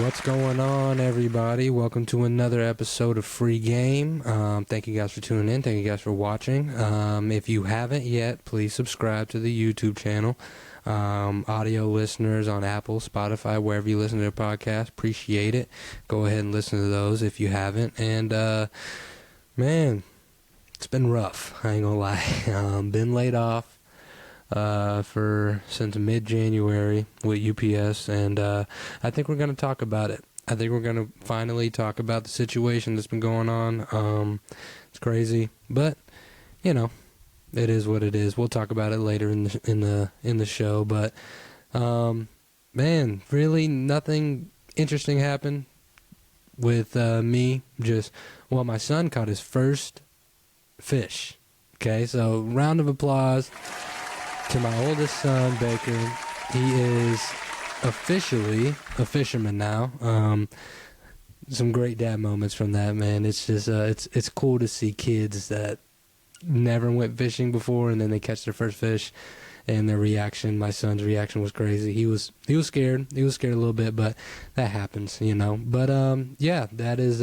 What's going on, everybody? Welcome to another episode of Free Game. Thank you guys for tuning in. Thank you guys for watching. If you haven't yet, please subscribe to the YouTube channel. Audio listeners on Apple, Spotify, wherever you listen to the podcast, appreciate it. Go ahead and listen to those if you haven't. And, man, it's been rough. I ain't gonna lie. Been laid off since mid-January with UPS, and I think we're going to talk about it. I think we're going to finally talk about the situation that's been going on. It's crazy, but you know, it is what it is. We'll talk about it later in the show, but man, really nothing interesting happened with me. My son caught his first fish. Okay, so round of applause to my oldest son, Baker. He is officially a fisherman now. Some great dad moments from that, man. It's just it's cool to see kids that never went fishing before and then they catch their first fish and their reaction. My son's reaction was crazy. He was scared. He was scared a little bit, but that happens, you know. But yeah, that is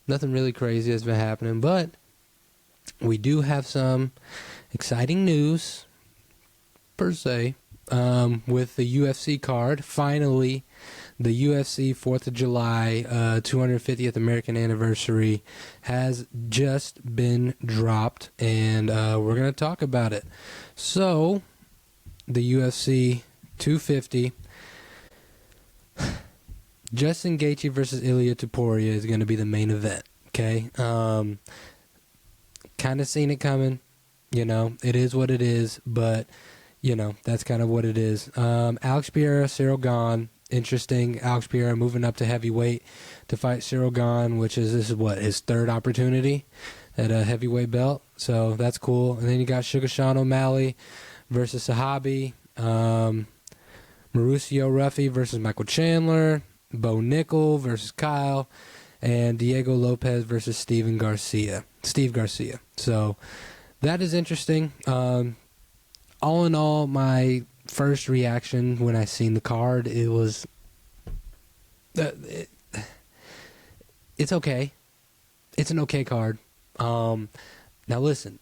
nothing really crazy has been happening, but we do have some exciting news per se, with the UFC card. Finally, the UFC 4th of July 250th American anniversary has just been dropped, and we're going to talk about it. So, the UFC 250, Justin Gaethje versus Ilia Topuria is going to be the main event, okay? Kind of seen it coming, you know, it is what it is, but you know, that's kind of what it is. Alex Pereira, Cyril Gane. Interesting. Alex Pereira moving up to heavyweight to fight Cyril Gane, this is his third opportunity at a heavyweight belt. So that's cool. And then you got Sugar Sean O'Malley versus Sahabi. Mauricio Ruffy versus Michael Chandler. Bo Nickel versus Kyle. And Diego Lopez versus Steve Garcia. So that is interesting. All in all, my first reaction when I seen the card, it was, it's okay. It's an okay card. Now listen,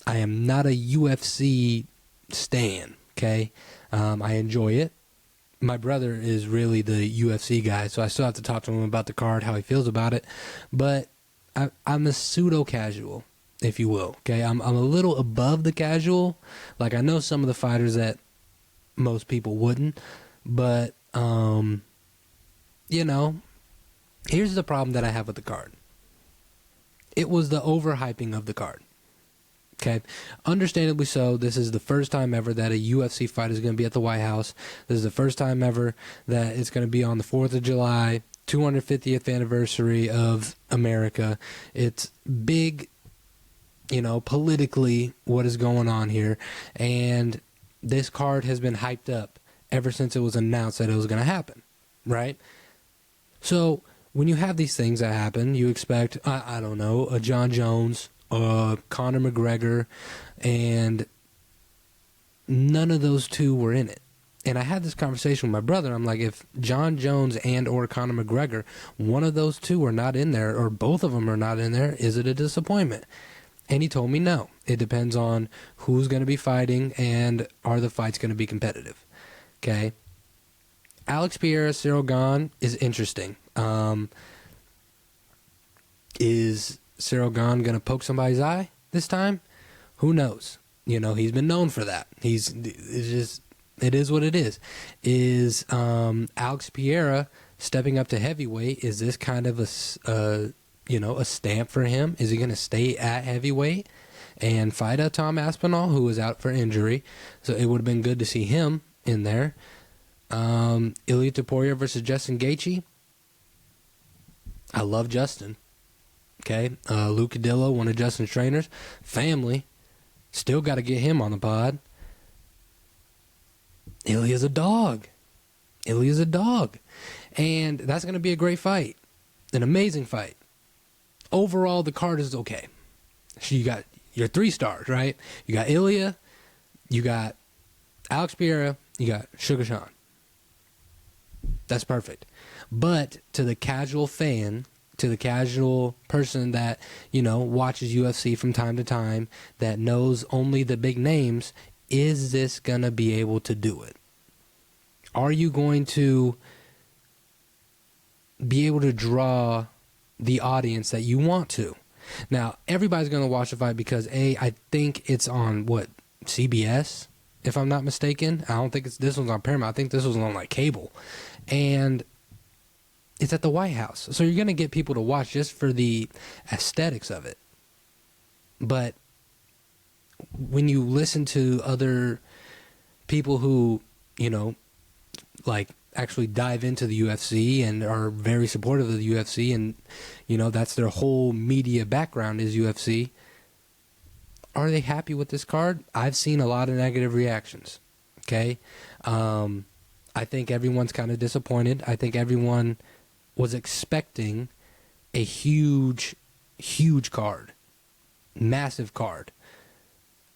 I am not a UFC stan, okay? I enjoy it. My brother is really the UFC guy, so I still have to talk to him about the card, how he feels about it. But I'm a pseudo-casual, if you will, okay? I'm a little above the casual. Like, I know some of the fighters that most people wouldn't, but, you know, here's the problem that I have with the card. It was the overhyping of the card, okay? Understandably so. This is the first time ever that a UFC fight is going to be at the White House. This is the first time ever that it's going to be on the 4th of July, 250th anniversary of America. It's big, you know, politically, what is going on here. And this card has been hyped up ever since it was announced that it was going to happen, right? So when you have these things that happen, you expect, I don't know, a John Jones, Conor McGregor, and none of those two were in it. And I had this conversation with my brother. I'm like, if John Jones and or Conor McGregor, one of those two are not in there, or both of them are not in there, is it a disappointment? And he told me no. It depends on who's going to be fighting and are the fights going to be competitive. Okay? Alex Pereira, Cyril Gane is interesting. Is Cyril Gane going to poke somebody's eye this time? Who knows? You know, he's been known for that. It is what it is. Is Alex Pereira stepping up to heavyweight? Is this kind of a stamp for him? Is he going to stay at heavyweight and fight a Tom Aspinall, who was out for injury? So it would have been good to see him in there. Ilia Topuria versus Justin Gaethje. I love Justin. Okay, Luke Cadillo, one of Justin's trainers. Family. Still got to get him on the pod. Ilia's a dog. And that's going to be a great fight. An amazing fight. Overall, the card is okay. So you got your 3 stars, right? You got Ilia, you got Alex Pereira, you got Sugar Sean. That's perfect. But to the casual fan, to the casual person that, watches UFC from time to time, that knows only the big names, is this going to be able to do it? Are you going to be able to draw the audience that you want to? Now, everybody's going to watch the fight because, I think it's on, CBS, if I'm not mistaken. I don't think this one's on Paramount. I think this was on, cable. And it's at the White House. So you're going to get people to watch just for the aesthetics of it. But when you listen to other people who, actually dive into the UFC and are very supportive of the UFC, and, that's their whole media background is UFC, are they happy with this card? I've seen a lot of negative reactions. Okay? I think everyone's kind of disappointed. I think everyone was expecting a huge, huge card. Massive card.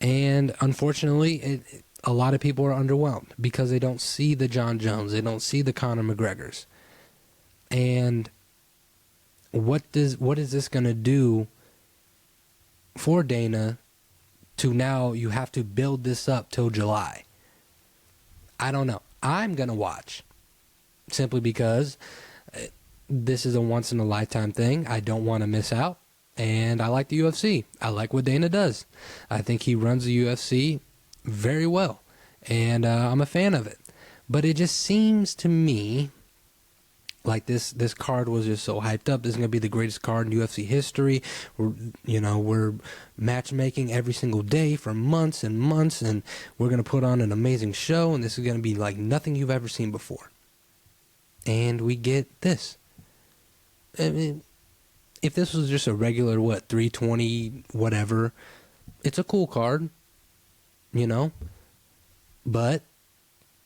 And unfortunately, a lot of people are underwhelmed because they don't see the Jon Jones. They don't see the Conor McGregors. And what is this going to do for Dana to now you have to build this up till July? I don't know. I'm going to watch simply because this is a once-in-a-lifetime thing. I don't want to miss out. And I like the UFC. I like what Dana does. I think he runs the UFC very well. And I'm a fan of it. But it just seems to me like this card was just so hyped up. This is going to be the greatest card in UFC history. We're matchmaking every single day for months and months. And we're going to put on an amazing show. And this is going to be like nothing you've ever seen before. And we get this. I mean, if this was just a regular, 320, whatever, it's a cool card, but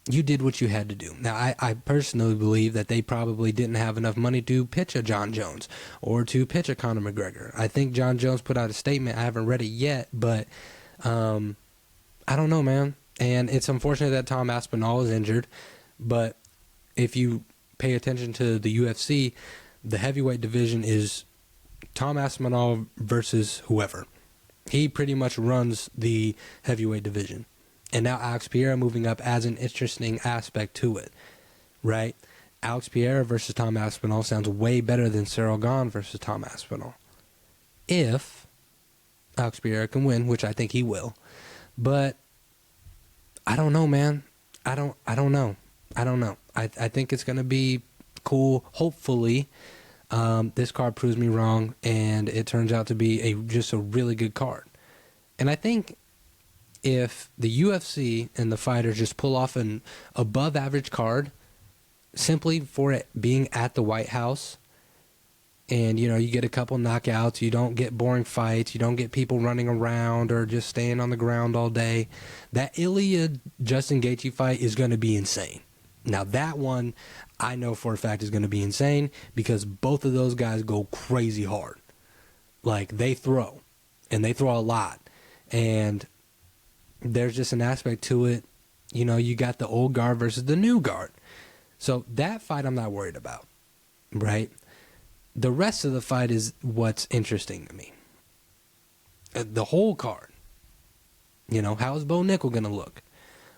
you did what you had to do. Now, I personally believe that they probably didn't have enough money to pitch a Jon Jones or to pitch a Conor McGregor. I think Jon Jones put out a statement. I haven't read it yet, but I don't know, man. And it's unfortunate that Tom Aspinall is injured, but if you pay attention to the UFC, the heavyweight division is Tom Aspinall versus whoever. He pretty much runs the heavyweight division. And now Alex Pereira moving up as an interesting aspect to it, right? Alex Pereira versus Tom Aspinall sounds way better than Cyril Gane versus Tom Aspinall. If Alex Pereira can win, which I think he will. But I don't know, man. I don't know. I think it's going to be cool. Hopefully, this card proves me wrong, and it turns out to be just a really good card. And I think if the UFC and the fighters just pull off an above-average card, simply for it being at the White House, and, you get a couple knockouts, you don't get boring fights, you don't get people running around or just staying on the ground all day, that Ilya-Justin Gaethje fight is going to be insane. Now, that one, I know for a fact is going to be insane because both of those guys go crazy hard. Like, they throw, and they throw a lot. And there's just an aspect to it. You got the old guard versus the new guard. So that fight I'm not worried about, right? The rest of the fight is what's interesting to me. The whole card. How's Bo Nickel going to look?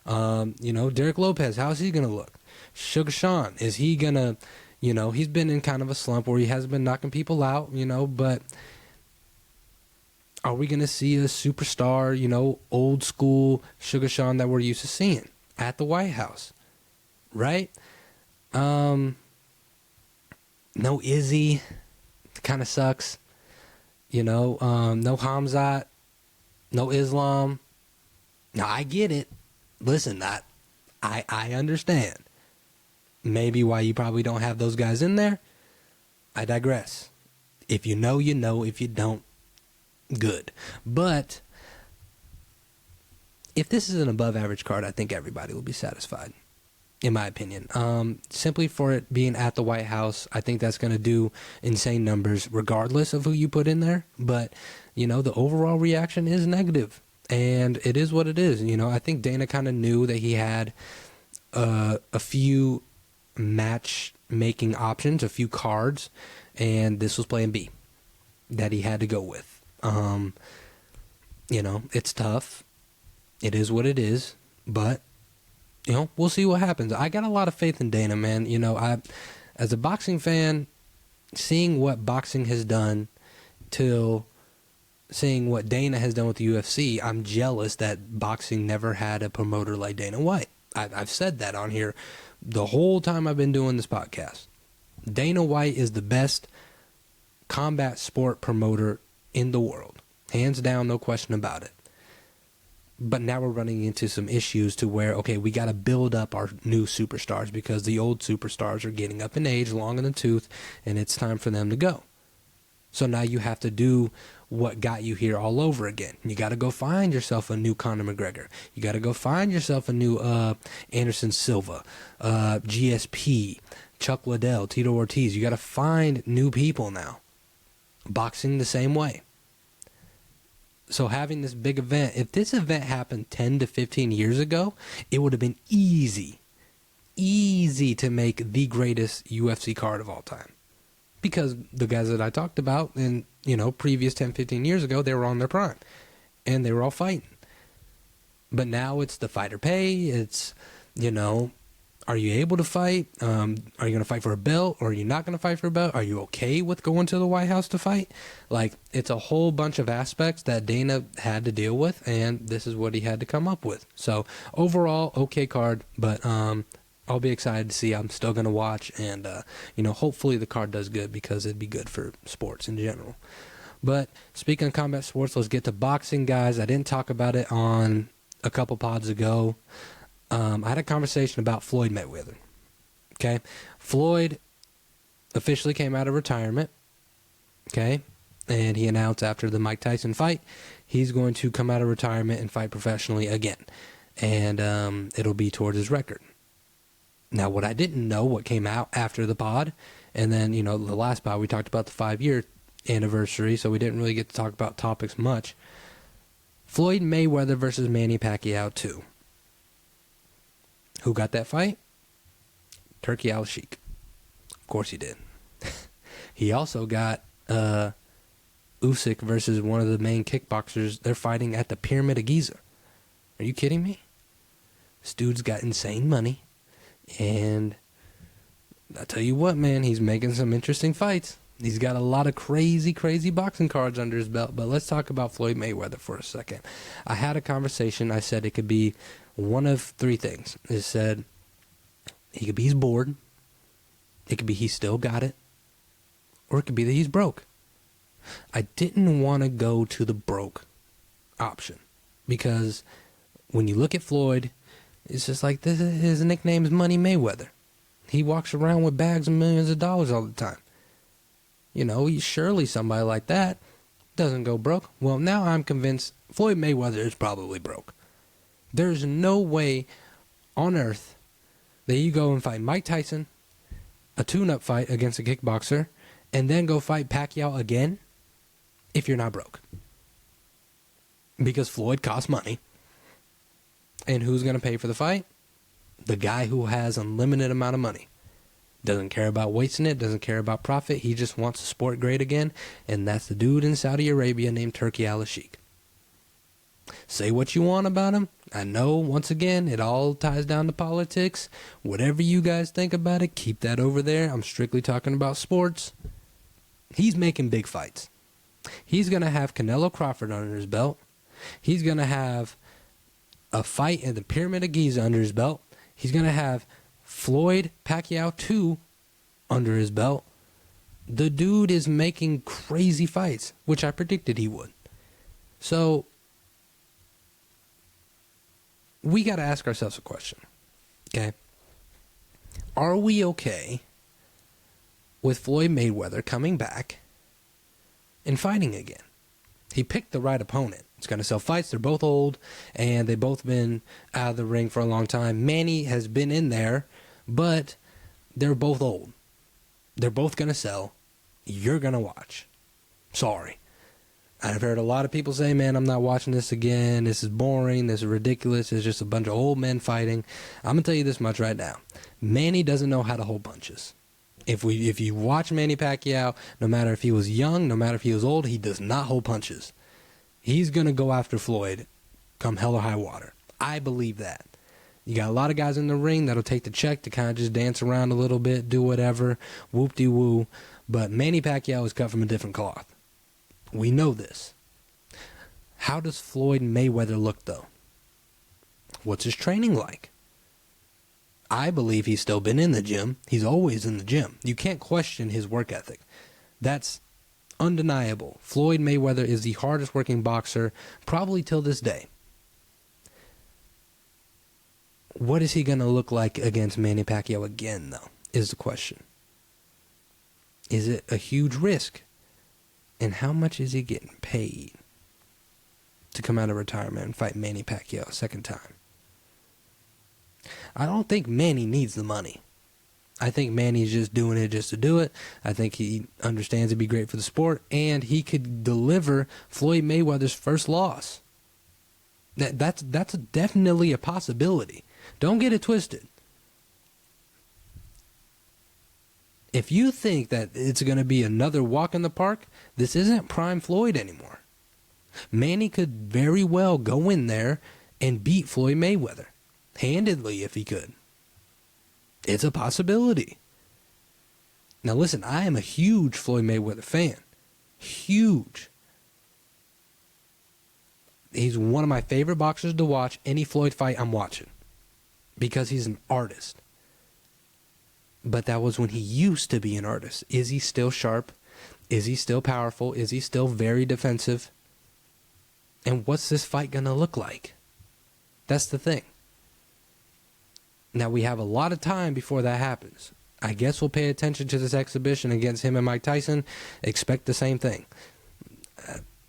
Derek Lopez, how's he going to look? Sugar Sean, is he going to, he's been in kind of a slump where he hasn't been knocking people out, but are we going to see a superstar, old school Sugar Sean that we're used to seeing at the White House, right? No Izzy, kind of sucks, no Hamzat, no Islam. Now, I get it. Listen, I understand. Maybe why you probably don't have those guys in there. I digress. If you know, you know. If you don't, good. But if this is an above average card, I think everybody will be satisfied, in my opinion. Simply for it being at the White House, I think that's going to do insane numbers regardless of who you put in there. But, the overall reaction is negative. And it is what it is. I think Dana kind of knew that he had a few matchmaking options, a few cards, and this was plan B that he had to go with. It's tough. It is what it is, but we'll see what happens. I got a lot of faith in Dana, man. As a boxing fan, seeing what boxing has done till seeing what Dana has done with the UFC, I'm jealous that boxing never had a promoter like Dana White. I've said that on here the whole time I've been doing this podcast. Dana White is the best combat sport promoter in the world. Hands down, no question about it. But now we're running into some issues to where, okay, we got to build up our new superstars because the old superstars are getting up in age, long in the tooth, and it's time for them to go. So now you have to do what got you here all over again. You got to go find yourself a new Conor McGregor. You got to go find yourself a new Anderson Silva, GSP, Chuck Liddell, Tito Ortiz. You got to find new people now. Boxing the same way. So having this big event, if this event happened 10 to 15 years ago, it would have been easy to make the greatest UFC card of all time. Because the guys that I talked about in, previous 10, 15 years ago, they were on their prime. And they were all fighting. But now it's the fighter pay. It's, are you able to fight? Are you going to fight for a belt? Or are you not going to fight for a belt? Are you okay with going to the White House to fight? Like, it's a whole bunch of aspects that Dana had to deal with. And this is what he had to come up with. So, overall, okay card. But, I'll be excited to see. I'm still going to watch, and hopefully the card does good because it'd be good for sports in general. But speaking of combat sports, let's get to boxing, guys. I didn't talk about it on a couple pods ago. I had a conversation about Floyd Mayweather. Okay, Floyd officially came out of retirement. Okay, and he announced after the Mike Tyson fight, he's going to come out of retirement and fight professionally again, and it'll be towards his record. Now, what I didn't know, what came out after the pod, and then, the last pod, we talked about the 5-year anniversary, so we didn't really get to talk about topics much. Floyd Mayweather versus Manny Pacquiao 2. Who got that fight? Turkey Al Sheik. Of course he did. He also got Usyk versus one of the main kickboxers. They're fighting at the Pyramid of Giza. Are you kidding me? This dude's got insane money. And I tell you what, man, he's making some interesting fights. He's got a lot of crazy boxing cards under his belt. But let's talk about Floyd Mayweather for a second. I had a conversation. I said it could be one of three things. It said he could be he's bored. It could be he still got it. Or it could be that he's broke. I didn't want to go to the broke option. Because when you look at Floyd, it's just like his nickname is Money Mayweather. He walks around with bags of millions of dollars all the time. Surely somebody like that doesn't go broke. Well, now I'm convinced Floyd Mayweather is probably broke. There's no way on earth that you go and fight Mike Tyson, a tune-up fight against a kickboxer, and then go fight Pacquiao again if you're not broke. Because Floyd costs money. And who's going to pay for the fight? The guy who has unlimited amount of money. Doesn't care about wasting it, doesn't care about profit. He just wants the sport great again. And that's the dude in Saudi Arabia named Turkey Al Sheik. Say what you want about him. I know, once again, it all ties down to politics. Whatever you guys think about it, keep that over there. I'm strictly talking about sports. He's making big fights. He's going to have Canelo Crawford under his belt. He's going to have a fight in the Pyramid of Giza under his belt. He's going to have Floyd Pacquiao 2 under his belt. The dude is making crazy fights, which I predicted he would. So, we got to ask ourselves a question. Okay? Are we okay with Floyd Mayweather coming back and fighting again? He picked the right opponent. It's going to sell fights. They're both old, and they've both been out of the ring for a long time. Manny has been in there, but they're both old. They're both going to sell. You're going to watch. Sorry. I've heard a lot of people say, man, I'm not watching this again. This is boring. This is ridiculous. It's just a bunch of old men fighting. I'm going to tell you this much right now. Manny doesn't know how to hold punches. If you watch Manny Pacquiao, no matter if he was young, no matter if he was old, he does not hold punches. He's going to go after Floyd come hell or high water. I believe that. You got a lot of guys in the ring that'll take the check to kind of just dance around a little bit, do whatever, whoop-de-woo. But Manny Pacquiao is cut from a different cloth. We know this. How does Floyd Mayweather look, though? What's his training like? I believe he's still been in the gym. He's always in the gym. You can't question his work ethic. That's undeniable. Floyd Mayweather is the hardest working boxer probably till this day. What is he going to look like against Manny Pacquiao again, though, is the question. Is it a huge risk? And how much is he getting paid to come out of retirement and fight Manny Pacquiao a second time? I don't think Manny needs the money. I think Manny's just doing it just to do it. I think he understands it'd be great for the sport, and he could deliver Floyd Mayweather's first loss. That's definitely a possibility. Don't get it twisted. If you think that it's going to be another walk in the park, this isn't prime Floyd anymore. Manny could very well go in there and beat Floyd Mayweather. Handedly, if he could. It's a possibility. Now listen, I am a huge Floyd Mayweather fan. Huge. He's one of my favorite boxers to watch. Any Floyd fight I'm watching. Because he's an artist. But that was when he used to be an artist. Is he still sharp? Is he still powerful? Is he still very defensive? And what's this fight going to look like? That's the thing. Now, we have a lot of time before that happens. I guess we'll pay attention to this exhibition against him and Mike Tyson. Expect the same thing.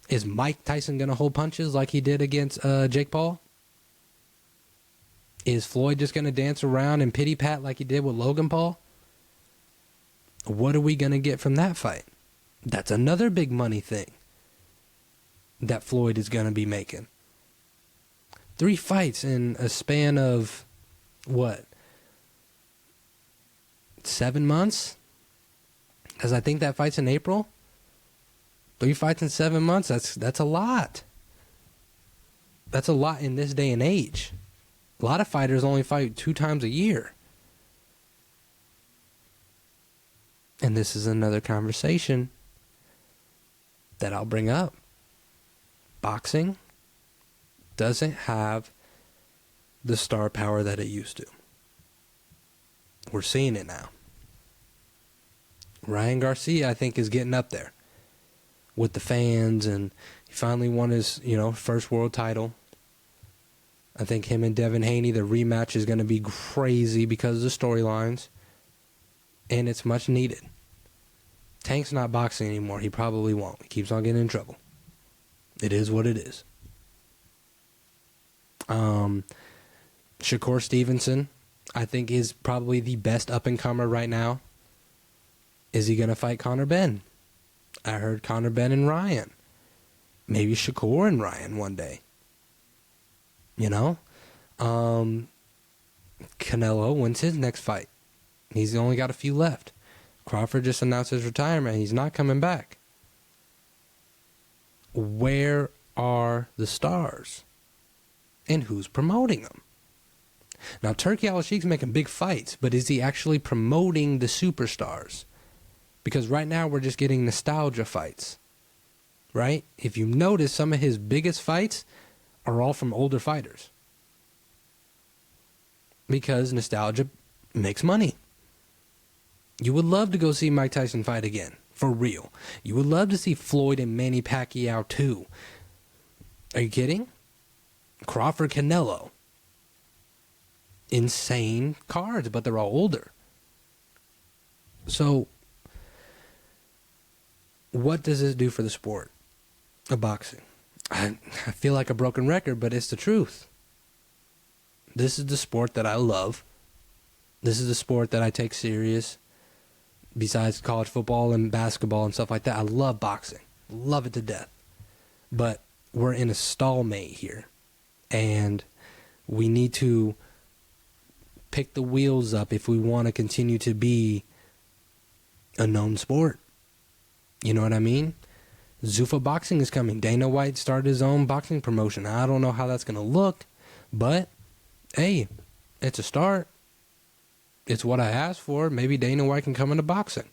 Is Mike Tyson going to hold punches like he did against Jake Paul? Is Floyd just going to dance around and pity-pat like he did with Logan Paul? What are we going to get from that fight? That's another big money thing that Floyd is going to be making. 3 fights in a span of, what, 7 months? Because I think that fight's in April. 3 fights in 7 months, that's a lot. That's a lot in this day and age. A lot of fighters only fight 2 times a year. And this is another conversation that I'll bring up. Boxing doesn't have the star power that it used to. We're seeing it now. Ryan Garcia, I think, is getting up there with the fans, and he finally won his, first world title. I think him and Devin Haney, the rematch is going to be crazy because of the storylines, and it's much needed. Tank's not boxing anymore. He probably won't. He keeps on getting in trouble. It is what it is. Shakur Stevenson, I think, is probably the best up-and-comer right now. Is he going to fight Conor Benn? I heard Conor Benn and Ryan. Maybe Shakur and Ryan one day. Canelo wins his next fight. He's only got a few left. Crawford just announced his retirement. He's not coming back. Where are the stars? And who's promoting them? Now, Turki Al-Sheikh's making big fights, but is he actually promoting the superstars? Because right now we're just getting nostalgia fights. Right? If you notice, some of his biggest fights are all from older fighters. Because nostalgia makes money. You would love to go see Mike Tyson fight again. For real. You would love to see Floyd and Manny Pacquiao too. Are you kidding? Crawford Canelo. Insane cards, but they're all older. So, what does this do for the sport of boxing? I feel like a broken record, but it's the truth. This is the sport that I love. This is the sport that I take serious. Besides college football and basketball and stuff like that, I love boxing. Love it to death. But we're in a stalemate here. And we need to pick the wheels up if we want to continue to be a known sport. You know what I mean? Zuffa Boxing is coming. Dana White started his own boxing promotion. I don't know how that's going to look, but hey, it's a start. It's what I asked for. Maybe Dana White can come into boxing.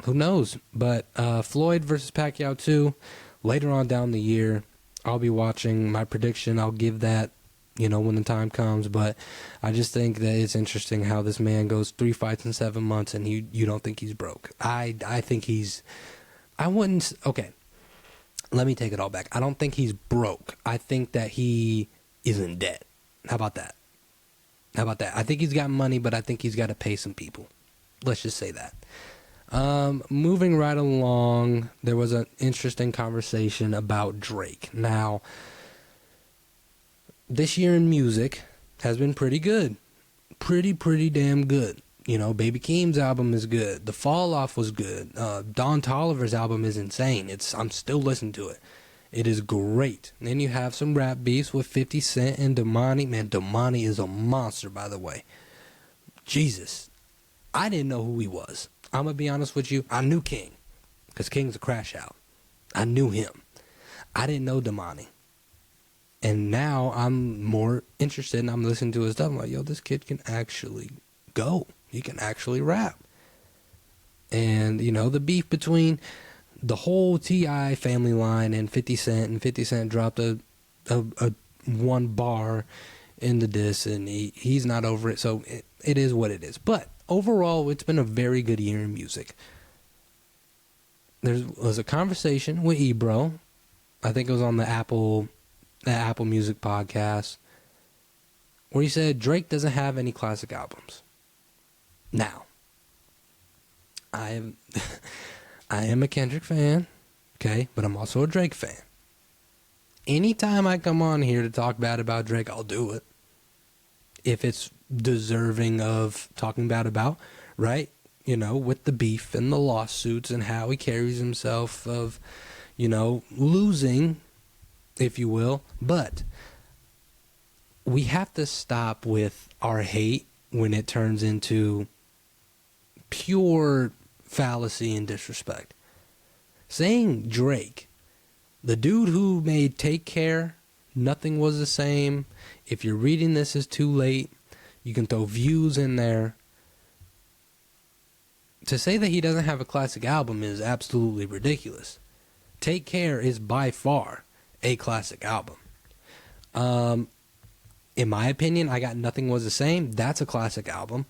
Who knows? But Floyd versus Pacquiao 2, later on down the year, I'll be watching. My prediction, I'll give that, when the time comes. But I just think that it's interesting how this man goes 3 fights in 7 months and you don't think he's broke. I think he's... Okay, let me take it all back. I don't think he's broke. I think that he is in debt. How about that? I think he's got money, but I think he's got to pay some people. Let's just say that. Moving right along, there was an interesting conversation about Drake. Now, this year in music has been pretty good. Pretty damn good. Baby Keem's album is good. The Fall Off was good. Don Toliver's album is insane. I'm still listening to it. It is great. And then you have some rap beefs with 50 Cent and Damani. Man, Damani is a monster, by the way. Jesus. I didn't know who he was. I'm going to be honest with you. I knew King, because King's a crash out. I knew him. I didn't know Damani. And now I'm more interested, and I'm listening to his stuff. I'm like, yo, this kid can actually go. He can actually rap. And, the beef between the whole T.I. family line and 50 Cent, and 50 Cent dropped a one bar in the diss, and he's not over it, so it is what it is. But overall, it's been a very good year in music. There was a conversation with Ebro. I think it was on the Apple Music podcast, where he said Drake doesn't have any classic albums. Now, I am a Kendrick fan, okay, but I'm also a Drake fan. Anytime I come on here to talk bad about Drake, I'll do it. If it's deserving of talking bad about, right? With the beef and the lawsuits and how he carries himself of, losing, if you will. But we have to stop with our hate when it turns into pure fallacy and disrespect. Saying Drake, the dude who made Take Care, Nothing Was the Same, If You're Reading This Is Too Late, you can throw Views in there. To say that he doesn't have a classic album is absolutely ridiculous. Take Care is by far a classic album. In my opinion, I Got Nothing Was the Same. That's a classic album.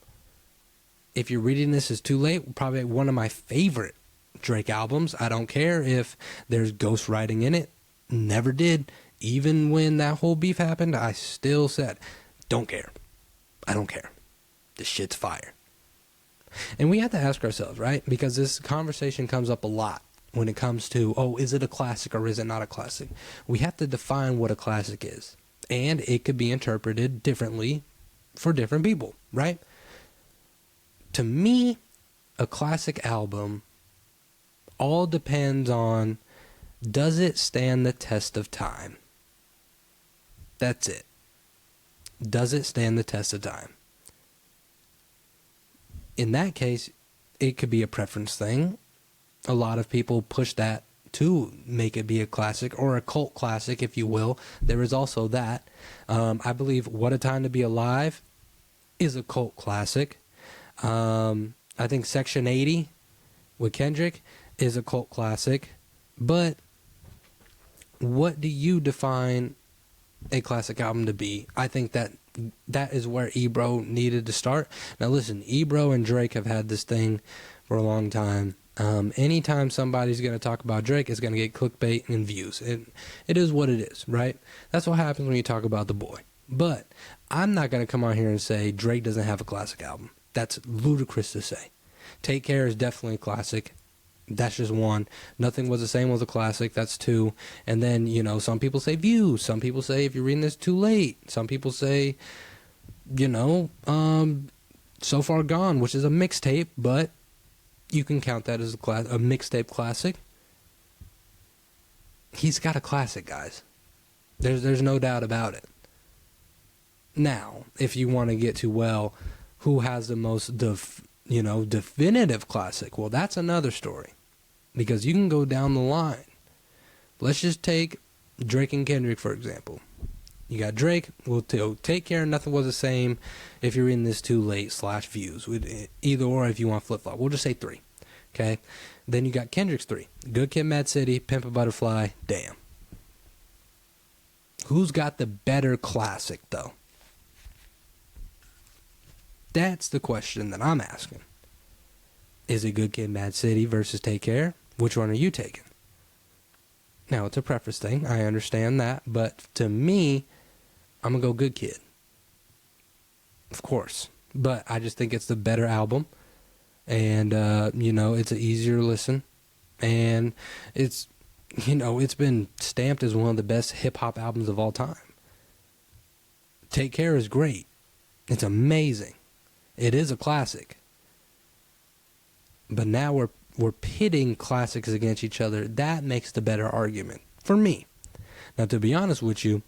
If You're Reading This Is Too Late, probably one of my favorite Drake albums. I don't care if there's ghostwriting in it. Never did. Even when that whole beef happened, I still said, don't care. I don't care. This shit's fire. And we have to ask ourselves, right? Because this conversation comes up a lot when it comes to, is it a classic or is it not a classic? We have to define what a classic is. And it could be interpreted differently for different people, right? To me, a classic album all depends on, does it stand the test of time? That's it. Does it stand the test of time? In that case, it could be a preference thing. A lot of people push that to make it be a classic, or a cult classic, if you will. There is also that. I believe What a Time to Be Alive is a cult classic. I think Section 80 with Kendrick is a cult classic. But what do you define a classic album to be? I think that is where Ebro needed to start. Now listen, Ebro and Drake have had this thing for a long time. Anytime somebody's going to talk about Drake, it's going to get clickbait and views. It is what it is, right? That's what happens when you talk about the boy. But I'm not going to come on here and say Drake doesn't have a classic album. That's ludicrous to say. Take Care is definitely a classic. That's just one. Nothing Was the Same was a classic. That's two. And then, some people say Views. Some people say If You're Reading This Too Late. Some people say, So Far Gone, which is a mixtape, but you can count that as a mixtape classic. he's got a classic, guys. There's no doubt about it. Now, if you want to get to, well, who has the most definitive classic? Well, that's another story, because you can go down the line. Let's just take Drake and Kendrick, for example. You got Drake, we'll Take Care, Nothing Was the Same. If you're reading this too late, /views. Either or, if you want flip-flop. We'll just say 3. Okay? Then you got Kendrick's 3. Good Kid, Mad City, Pimp a Butterfly, Damn. Who's got the better classic, though? That's the question that I'm asking. Is it Good Kid, Mad City versus Take Care? Which one are you taking? Now, it's a preference thing. I understand that. But to me, I'm going to go Good Kid. Of course. But I just think it's the better album. And, it's an easier listen. And it's been stamped as one of the best hip-hop albums of all time. Take Care is great. It's amazing. It is a classic. But now we're pitting classics against each other. That makes the better argument for me. Now, to be honest with you,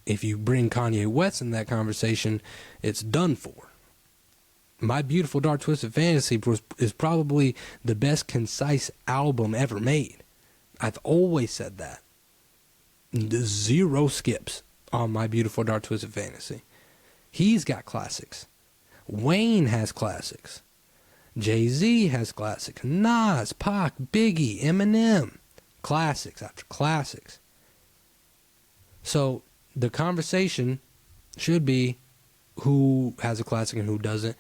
if you bring Kanye West in that conversation, it's done for. My Beautiful Dark Twisted Fantasy is probably the best concise album ever made. I've always said that. 0 skips on My Beautiful Dark Twisted Fantasy. He's got classics. Wayne has classics. Jay-Z has classics. Nas, Pac, Biggie, Eminem. Classics after classics. So the conversation should be who has a classic and who doesn't.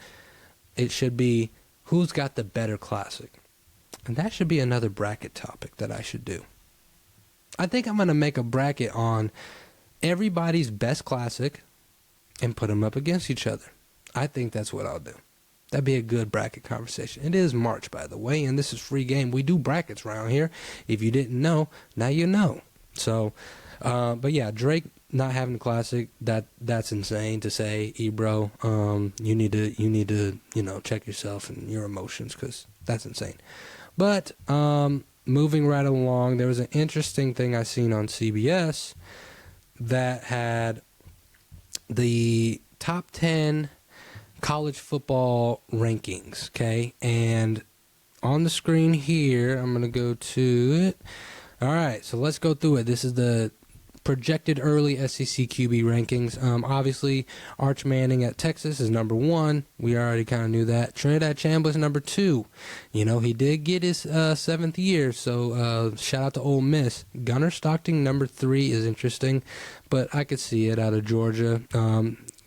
It should be who's got the better classic. And that should be another bracket topic that I should do. I think I'm going to make a bracket on everybody's best classic and put them up against each other. I think that's what I'll do. That'd be a good bracket conversation. It is March, by the way, and this is free game. We do brackets around here. If you didn't know, now you know. So, but yeah, Drake not having a classic, that's insane to say. Ebro, you need to check yourself and your emotions, because that's insane. But moving right along, there was an interesting thing I seen on CBS that had the top 10 college football rankings, okay? And on the screen here, I'm going to go to it. All right, so let's go through it. This is the projected early SEC QB rankings. Obviously, Arch Manning at Texas is number 1. We already kind of knew that. Trinidad Chambliss number 2. He did get his 7th year, so shout out to Ole Miss. Gunnar Stockton number 3 is interesting, but I could see it out of Georgia.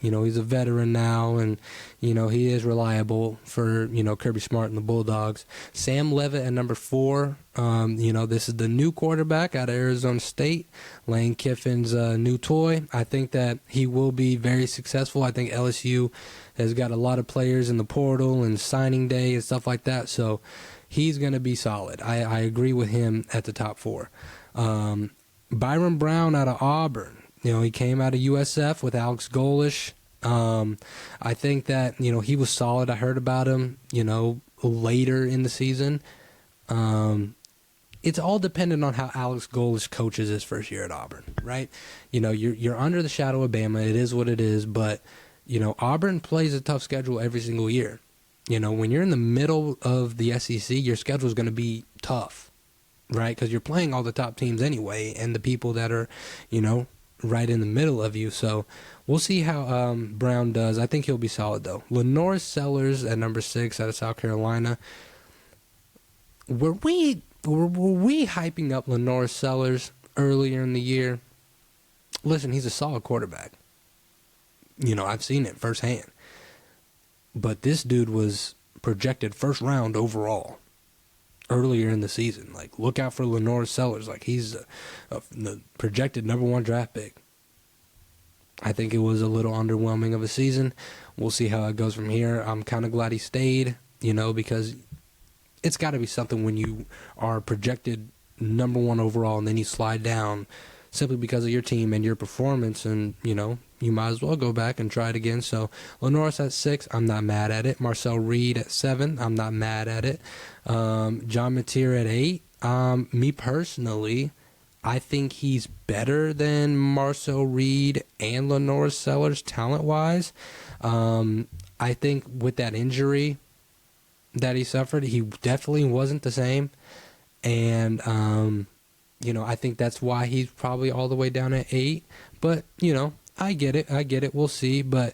He's a veteran now, and, he is reliable for, Kirby Smart and the Bulldogs. Sam Leavitt at number 4. This is the new quarterback out of Arizona State, Lane Kiffin's new toy. I think that he will be very successful. I think LSU has got a lot of players in the portal and signing day and stuff like that, so he's going to be solid. I agree with him at the top 4. Byron Brown out of Auburn. He came out of USF with Alex Golish. I think that, he was solid. I heard about him, later in the season. It's all dependent on how Alex Golish coaches his first year at Auburn, right? You're under the shadow of Bama. It is what it is. But, Auburn plays a tough schedule every single year. When you're in the middle of the SEC, your schedule is going to be tough, right? Because you're playing all the top teams anyway, and the people that are, right in the middle of you. So we'll see how Brown does. I think he'll be solid, though. Lenoris Sellers at number 6 out of South Carolina. Were we hyping up Lenoris Sellers earlier in the year? Listen, he's a solid quarterback. I've seen it firsthand. But this dude was projected first round overall earlier in the season. Like, look out for Lenoris Sellers. Like, he's the projected number 1 draft pick. I think it was a little underwhelming of a season. We'll see how it goes from here. I'm kind of glad he stayed, because it's got to be something when you are projected number 1 overall and then you slide down simply because of your team and your performance, and, you might as well go back and try it again. So Lenoris at 6, I'm not mad at it. Marcel Reed at 7, I'm not mad at it. John Mateer at 8, Me personally, I think he's better than Marcel Reed and Lenore Sellers talent-wise. I think with that injury that he suffered, he definitely wasn't the same. And, I think that's why he's probably all the way down at 8. But, I get it. We'll see. But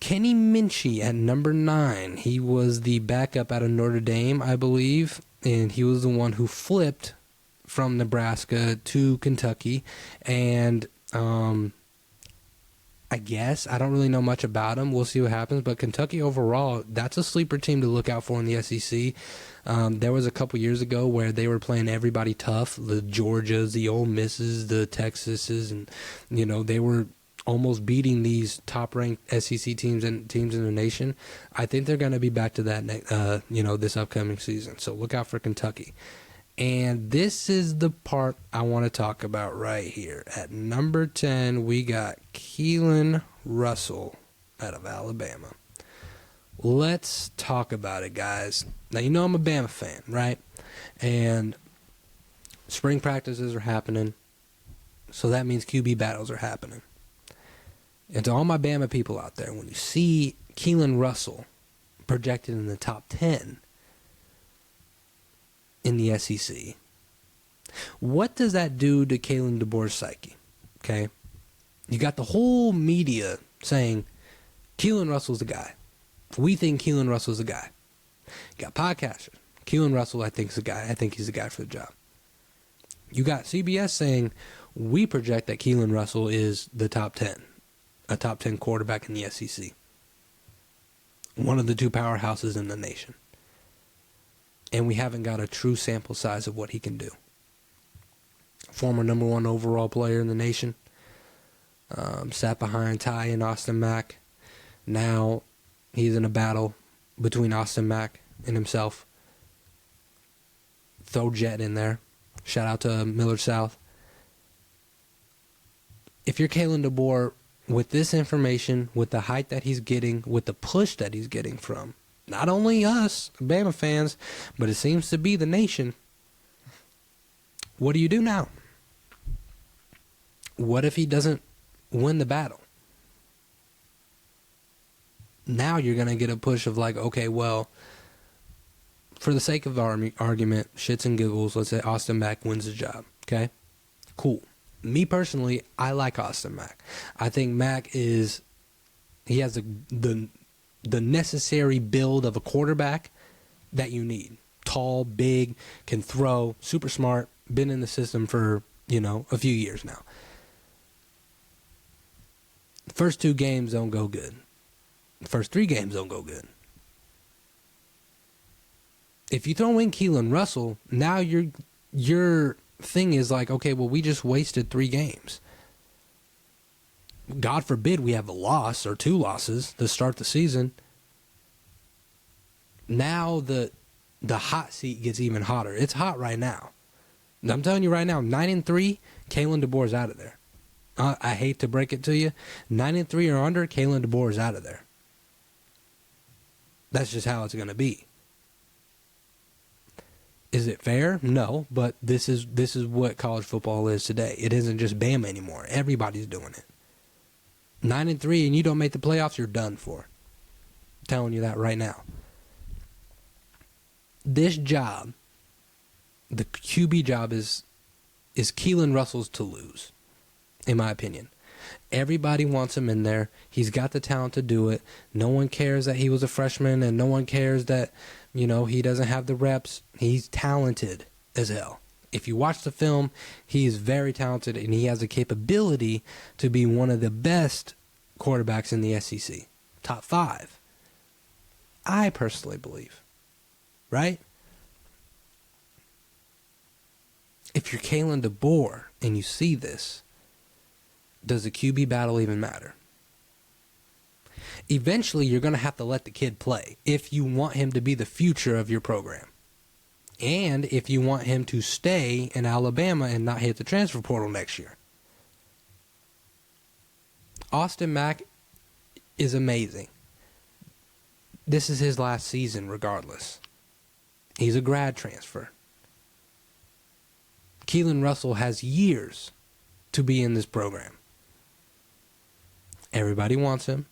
Kenny Minchie at number 9. He was the backup out of Notre Dame, I believe. And he was the one who flipped from Nebraska to Kentucky. And I guess I don't really know much about him. We'll see what happens. But Kentucky overall, that's a sleeper team to look out for in the SEC. There was a couple years ago where they were playing everybody tough. The Georgias, the Ole Misses, the Texases. And, they were almost beating these top-ranked SEC teams in the nation. I think they're going to be back to that, this upcoming season. So look out for Kentucky. And this is the part I want to talk about right here. At number 10, we got Keelan Russell out of Alabama. Let's talk about it, guys. Now, I'm a Bama fan, right? And spring practices are happening, so that means QB battles are happening. And to all my Bama people out there, when you see Keelan Russell projected in the top 10 in the SEC, what does that do to Kalen DeBoer's psyche? Okay? You got the whole media saying, Keelan Russell's the guy. We think Keelan Russell's the guy. You got podcasters. Keelan Russell, I think, is the guy. I think he's the guy for the job. You got CBS saying, we project that Keelan Russell is the top 10. A top 10 quarterback in the SEC. One of the 2 powerhouses in the nation. And we haven't got a true sample size of what he can do. Former number 1 overall player in the nation. Sat behind Ty and Austin Mack. Now he's in a battle between Austin Mack and himself. Throw Jet in there. Shout out to Millard South. If you're Kalen DeBoer, with this information, with the hype that he's getting, with the push that he's getting from not only us, Bama fans, but it seems to be the nation, what do you do now? What if he doesn't win the battle? Now you're going to get a push of like, okay, well, for the sake of our argument, shits and giggles, let's say Austin Mack wins the job, okay? Cool. Me personally, I like Austin Mack. I think Mack he has the necessary build of a quarterback that you need. Tall, big, can throw, super smart, been in the system for, a few years now. The first 2 games don't go good. The first 3 games don't go good. If you throw in Keelan Russell, now you're thing is like, okay, well, we just wasted 3 games. God forbid we have a loss or 2 losses to start the season. Now the hot seat gets even hotter. It's hot right now. I'm telling you right now, 9-3, Kalen DeBoer's out of there. I hate to break it to you. 9-3 or under, Kalen DeBoer is out of there. That's just how it's going to be. Is it fair? No, but this is what college football is today. It isn't just Bama anymore. Everybody's doing it. 9-3 and you don't make the playoffs, you're done for. I'm telling you that right now. This job, the QB job, is Keelan Russell's to lose, in my opinion. Everybody wants him in there. He's got the talent to do it. No one cares that he was a freshman, and no one cares that, he doesn't have the reps. He's talented as hell. If you watch the film, he is very talented, and he has the capability to be one of the best quarterbacks in the SEC. Top 5. I personally believe. Right? If you're Kalen DeBoer and you see this, does the QB battle even matter? Eventually, you're going to have to let the kid play if you want him to be the future of your program. And if you want him to stay in Alabama and not hit the transfer portal next year. Austin Mack is amazing. This is his last season regardless. He's a grad transfer. Keelan Russell has years to be in this program. Everybody wants him.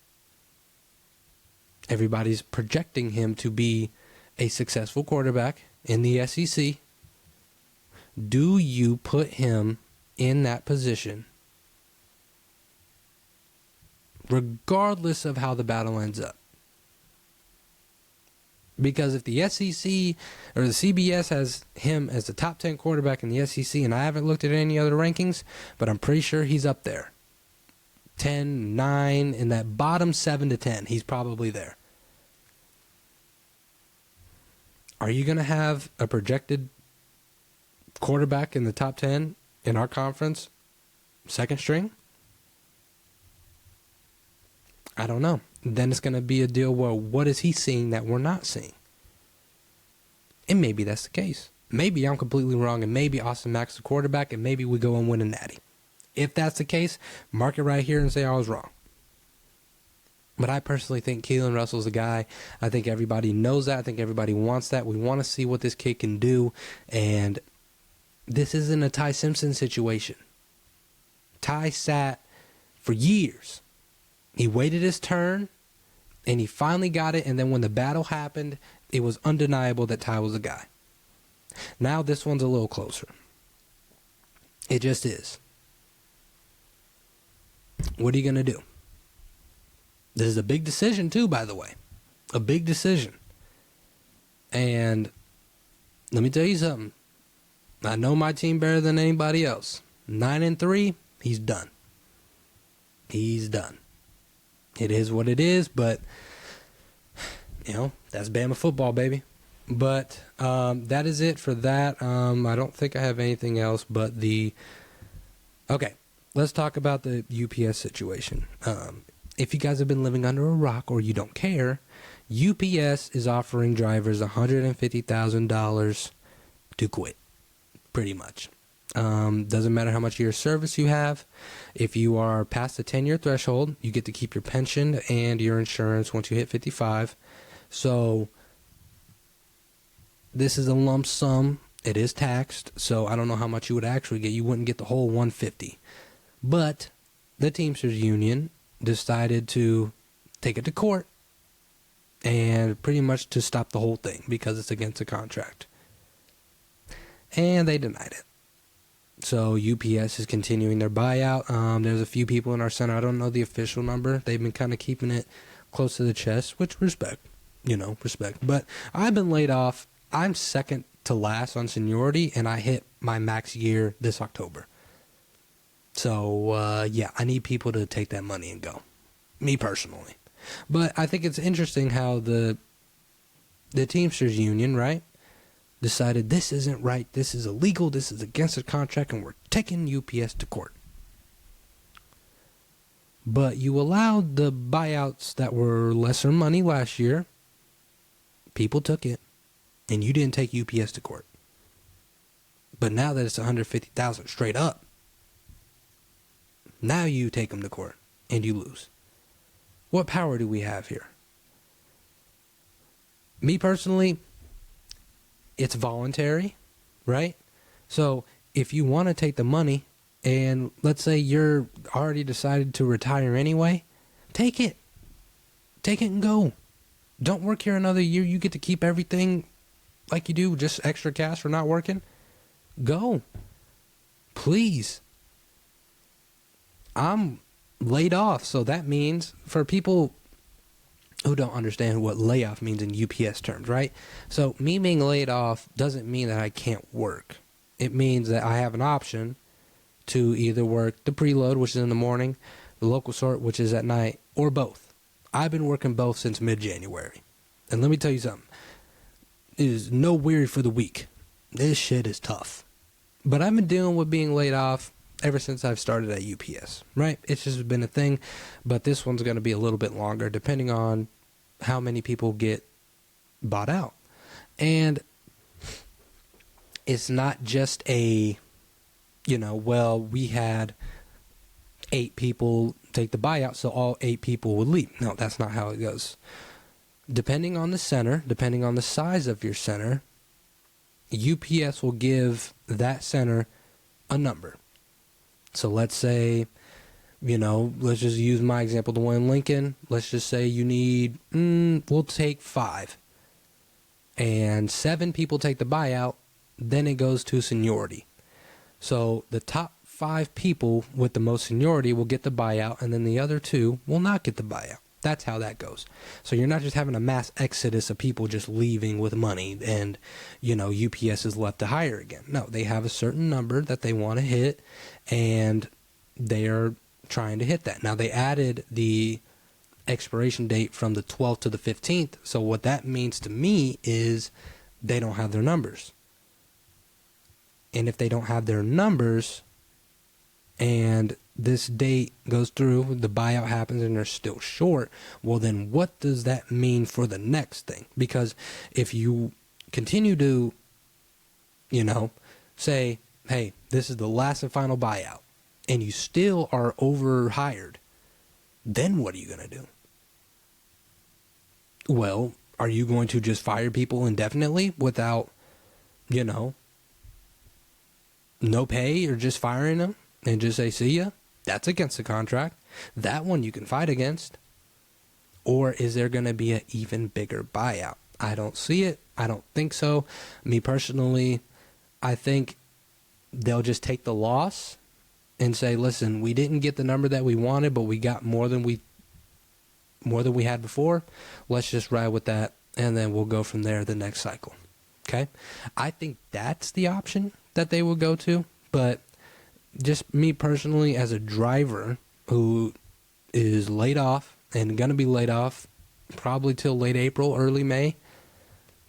Everybody's projecting him to be a successful quarterback in the SEC. Do you put him in that position regardless of how the battle ends up? Because if the SEC or the CBS has him as the top 10 quarterback in the SEC, and I haven't looked at any other rankings, but I'm pretty sure he's up there. 10, 9, in that bottom 7 to 10, he's probably there. Are you going to have a projected quarterback in the top 10 in our conference, second string? I don't know. Then it's going to be a deal where what is he seeing that we're not seeing? And maybe that's the case. Maybe I'm completely wrong, and maybe Austin Mack's the quarterback, and maybe we go and win a natty. If that's the case, mark it right here and say I was wrong. But I personally think Keelan Russell's the guy. I think everybody knows that. I think everybody wants that. We want to see what this kid can do. And this isn't a Ty Simpson situation. Ty sat for years. He waited his turn, and he finally got it. And then when the battle happened, it was undeniable that Ty was the guy. Now this one's a little closer. It just is. What are you going to do? This is a big decision too, by the way. A big decision. And let me tell you something. I know my team better than anybody else. 9-3, he's done. He's done. It is what it is, but, you know, that's Bama football, baby. But that is it for that. I don't think I have anything else but the... Okay, let's talk about the UPS situation. If you guys have been living under a rock or you don't care, UPS is offering drivers $150,000 to quit, pretty much. Doesn't matter how much of your service you have. If you are past the 10-year threshold, you get to keep your pension and your insurance once you hit 55. So this is a lump sum. It is taxed, so I don't know how much you would actually get. You wouldn't get the whole 150. But the Teamsters Union decided to take it to court and pretty much to stop the whole thing because it's against the contract. And they denied it. So UPS is continuing their buyout. There's a few people in our center. I don't know the official number. They've been kind of keeping it close to the chest, which respect. Respect. But I've been laid off. I'm second to last on seniority, and I hit my max year this October. So, yeah, I need people to take that money and go. Me personally. But I think it's interesting how the Teamsters Union, right, decided this isn't right, this is illegal, this is against the contract, and we're taking UPS to court. But you allowed the buyouts that were lesser money last year. People took it, and you didn't take UPS to court. But now that it's $150,000 straight up, now you take them to court, and you lose. What power do we have here? Me personally, it's voluntary, right? So if you want to take the money, and let's say you're already decided to retire anyway, take it. Take it and go. Don't work here another year. You get to keep everything like you do, just extra cash for not working. Go. Please. I'm laid off, so that means for people who don't understand what layoff means in UPS terms, right? So me being laid off doesn't mean that I can't work. It means that I have an option to either work the preload, which is in the morning, the local sort, which is at night, or both. I've been working both since mid-January. And let me tell you something. It is no weary for the weak. This shit is tough. But I've been dealing with being laid off ever since I've started at UPS, right? It's just been a thing, but this one's going to be a little bit longer depending on how many people get bought out. And it's not just a, we had 8 people take the buyout, so all 8 people would leave. No, that's not how it goes. Depending on the center, depending on the size of your center, UPS will give that center 50% a number. So let's say, let's just use my example, the one in Lincoln. Let's just say you need, we'll take 5. And 7 people take the buyout, then it goes to seniority. So the top 5 people with the most seniority will get the buyout, and then the other 2 will not get the buyout. That's how that goes. So you're not just having a mass exodus of people just leaving with money and, UPS is left to hire again. No, they have a certain number that they want to hit, and they are trying to hit that. Now, they added the expiration date from the 12th to the 15th. So what that means to me is they don't have their numbers. And if they don't have their numbers and this date goes through, the buyout happens and they're still short, well then what does that mean for the next thing? Because if you continue to, say, hey, this is the last and final buyout, and you still are overhired, then what are you going to do? Well, are you going to just fire people indefinitely without, no pay, or just firing them and just say, see ya? That's against the contract. That one you can fight against. Or is there going to be an even bigger buyout? I don't see it. I don't think so. Me personally, I think they'll just take the loss and say, listen, we didn't get the number that we wanted, but we got more than we had before. Let's just ride with that, and then we'll go from there the next cycle. Okay? I think that's the option that they will go to, but just me personally as a driver who is laid off and going to be laid off probably till late April, early May,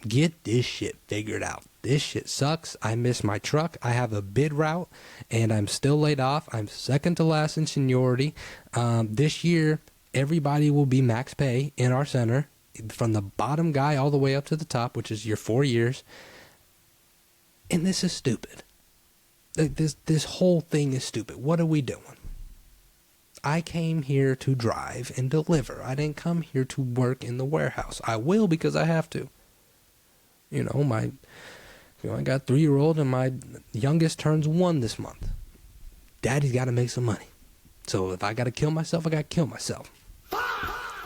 get this shit figured out. This shit sucks. I miss my truck. I have a bid route, and I'm still laid off. I'm second to last in seniority. This year, everybody will be max pay in our center, from the bottom guy all the way up to the top, which is your 4 years. And this is stupid. This whole thing is stupid. What are we doing? I came here to drive and deliver. I didn't come here to work in the warehouse. I will because I have to. I got a 3-year-old, and my youngest turns 1 this month. Daddy's got to make some money. So if I got to kill myself, I got to kill myself.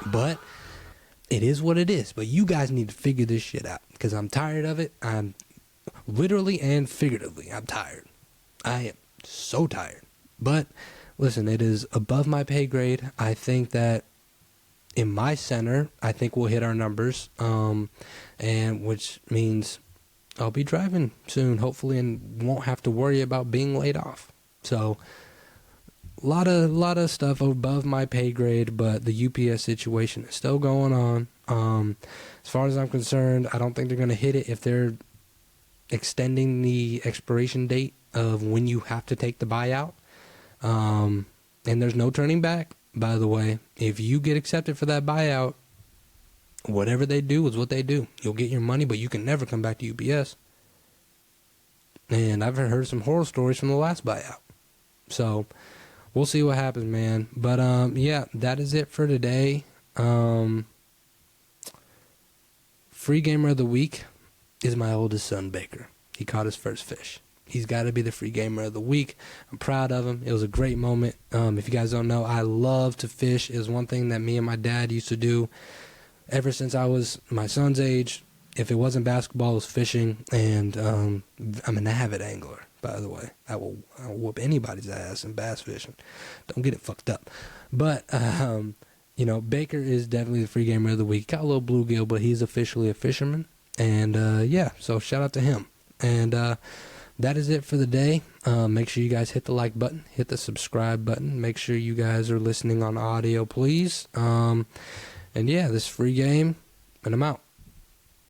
But it is what it is. But you guys need to figure this shit out, because I'm tired of it. I'm literally and figuratively, I'm tired. I am so tired. But listen, it is above my pay grade. I think that in my center, I think we'll hit our numbers, and which means I'll be driving soon, hopefully, and won't have to worry about being laid off. So a lot of stuff above my pay grade, but the UPS situation is still going on. As far as I'm concerned, I don't think they're going to hit it if they're extending the expiration date of when you have to take the buyout. And there's no turning back, by the way. If you get accepted for that buyout, whatever they do is what they do. You'll get your money, but you can never come back to UPS. And I've heard some horror stories from the last buyout. So we'll see what happens, man. But yeah, that is it for today. Free gamer of the week is my oldest son, Baker. He caught his first fish. He's got to be the free gamer of the week. I'm proud of him. It was a great moment. If you guys don't know, I love to fish. It was one thing that me and my dad used to do ever since I was my son's age. If it wasn't basketball, it was fishing. And I'm an avid angler, by the way. I'll whoop anybody's ass in bass fishing. Don't get it fucked up. But, Baker is definitely the free gamer of the week. Got a little bluegill, but he's officially a fisherman. And, yeah, so shout out to him. And that is it for the day. Make sure you guys hit the like button, hit the subscribe button. Make sure you guys are listening on audio, please. And yeah, this free game, and I'm out.